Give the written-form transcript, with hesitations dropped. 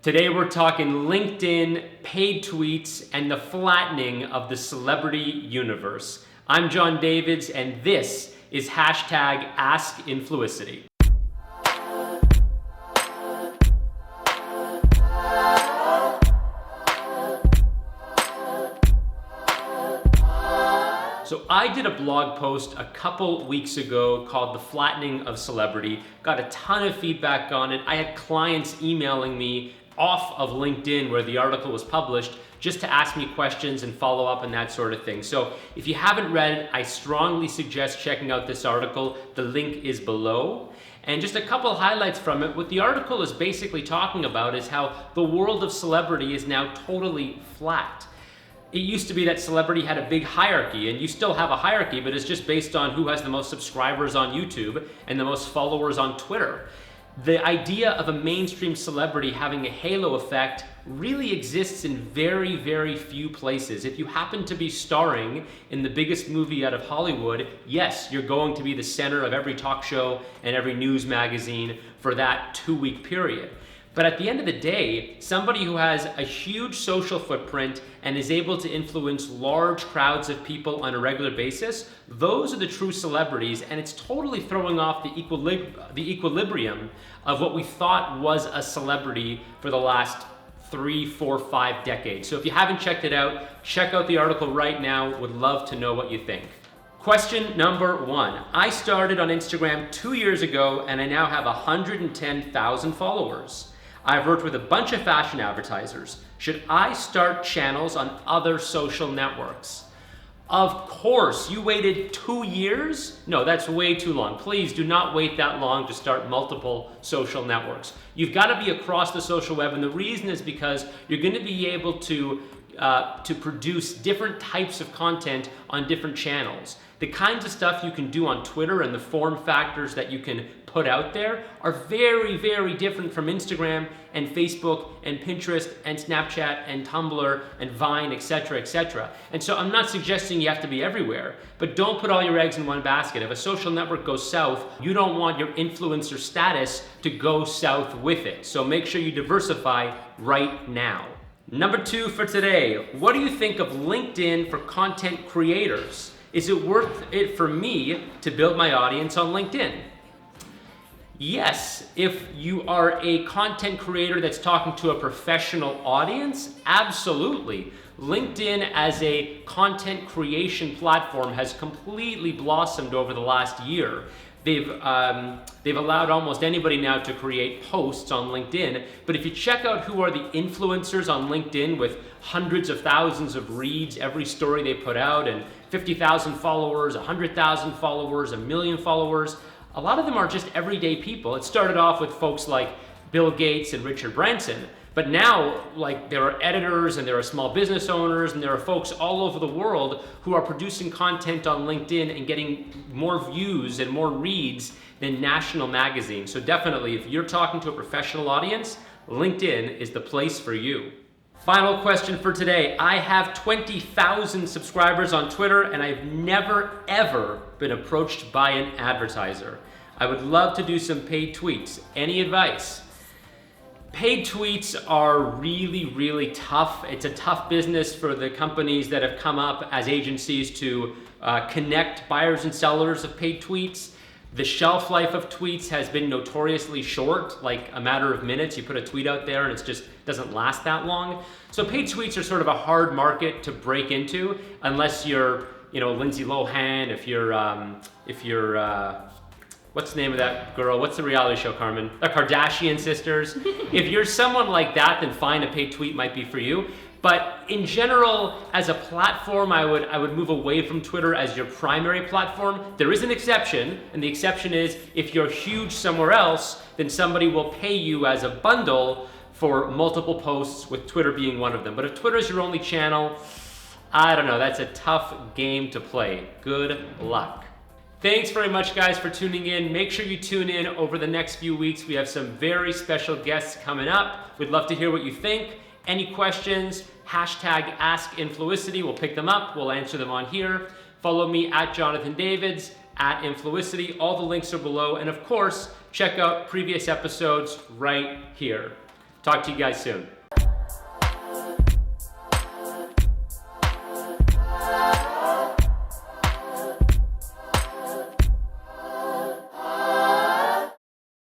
Today we're talking LinkedIn, paid tweets, and the flattening of the celebrity universe. I'm John Davids, and this is hashtag Ask Influicity. So I did a blog post a couple weeks ago called The Flattening of Celebrity. Got a ton of feedback on it. I had clients emailing me off of LinkedIn where the article was published just to ask me questions and follow up and that sort of thing. So if you haven't read it, I strongly suggest checking out this article. The link is below. And just a couple highlights from it. What the article is basically talking about is how the world of celebrity is now totally flat. It used to be that celebrity had a big hierarchy, and you still have a hierarchy, but it's just based on who has the most subscribers on YouTube and the most followers on Twitter. The idea of a mainstream celebrity having a halo effect really exists in very, very few places. If you happen to be starring in the biggest movie out of Hollywood, yes, you're going to be the center of every talk show and every news magazine for that 2-week period. But at the end of the day, somebody who has a huge social footprint and is able to influence large crowds of people on a regular basis, those are the true celebrities, and it's totally throwing off the equilibrium of what we thought was a celebrity for the last 3, 4, 5 decades. So if you haven't checked it out, check out the article right now. Would love to know what you think. Question number 1. I started on Instagram 2 years ago, and I now have 110,000 followers. I've worked with a bunch of fashion advertisers. Should I start channels on other social networks? Of course. You waited 2 years? No, that's way too long. Please do not wait that long to start multiple social networks. You've got to be across the social web, and the reason is because you're going to be able to produce different types of content on different channels. The kinds of stuff you can do on Twitter and the form factors that you can put out there are very, very different from Instagram and Facebook and Pinterest and Snapchat and Tumblr and Vine, etc., etc. And so I'm not suggesting you have to be everywhere, but don't put all your eggs in one basket. If a social network goes south, you don't want your influencer status to go south with it. So make sure you diversify right now. Number 2 for today, what do you think of LinkedIn for content creators? Is it worth it for me to build my audience on LinkedIn? Yes, if you are a content creator that's talking to a professional audience, absolutely. LinkedIn as a content creation platform has completely blossomed over the last year. They've allowed almost anybody now to create posts on LinkedIn, but if you check out who are the influencers on LinkedIn with hundreds of thousands of reads every story they put out and 50,000 followers, 100,000 followers, 1 million followers, a lot of them are just everyday people. It started off with folks like Bill Gates and Richard Branson, but now there are editors and there are small business owners and there are folks all over the world who are producing content on LinkedIn and getting more views and more reads than national magazines. So definitely, if you're talking to a professional audience, LinkedIn is the place for you. Final question for today. I have 20,000 subscribers on Twitter, and I've never, ever been approached by an advertiser. I would love to do some paid tweets. Any advice? Paid tweets are really, really tough. It's a tough business for the companies that have come up as agencies to connect buyers and sellers of paid tweets. The shelf life of tweets has been notoriously short, like a matter of minutes. You put a tweet out there and it just doesn't last that long. So paid tweets are sort of a hard market to break into unless you're, Lindsay Lohan, if you're what's the name of that girl? What's the reality show, Carmen? The Kardashian sisters. If you're someone like that, then fine, a paid tweet might be for you. But in general, as a platform, I would move away from Twitter as your primary platform. There is an exception, and the exception is if you're huge somewhere else, then somebody will pay you as a bundle for multiple posts, with Twitter being one of them. But if Twitter is your only channel, I don't know, that's a tough game to play. Good luck. Thanks very much, guys, for tuning in. Make sure you tune in over the next few weeks. We have some very special guests coming up. We'd love to hear what you think. Any questions, hashtag Ask Influicity. We'll pick them up. We'll answer them on here. Follow me at Jonathan Davids, at Influicity. All the links are below. And of course, check out previous episodes right here. Talk to you guys soon.